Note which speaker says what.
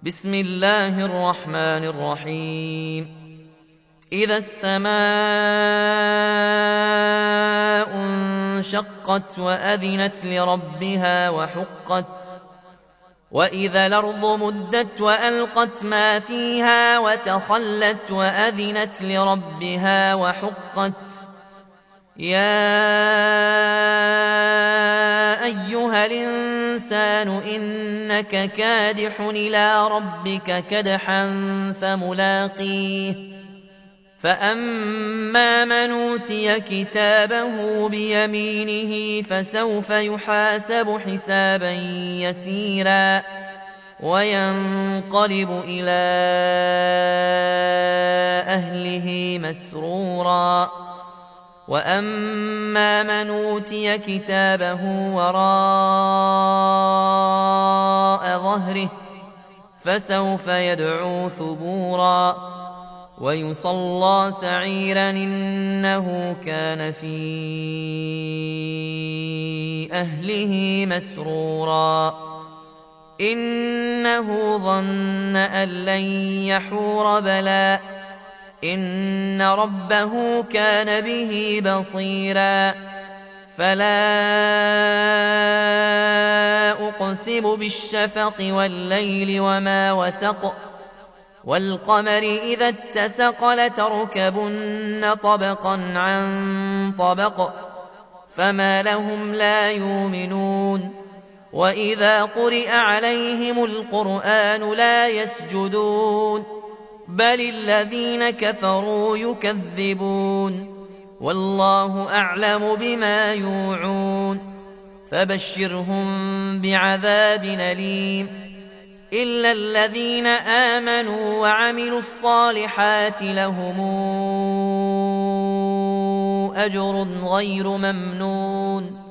Speaker 1: بسم الله الرحمن الرحيم. إذا السماء انشقت وأذنت لربها وحقت وإذا الأرض مدت وألقت ما فيها وتخلت وأذنت لربها وحقت يا أيها الإنسان إنك كادح إلى ربك كدحا فملاقيه فأما من أوتي كتابه بيمينه فسوف يحاسب حسابا يسيرا وينقلب إلى أهله مسرورا وأما من أوتي كتابه وراء ظهره فسوف يدعو ثبورا ويصلى سعيرا إنه كان في أهله مسرورا إنه ظن أن لن يحور بلى إن ربه كان به بصيرا فلا أقسم بالشفق والليل وما وسق والقمر إذا اتسق لتركبن طبقا عن طبق فما لهم لا يؤمنون وإذا قرئ عليهم القرآن لا يسجدون بل الذين كفروا يكذبون والله أعلم بما يوعون فبشرهم بعذاب أليم إلا الذين آمنوا وعملوا الصالحات لهم أجر غير ممنون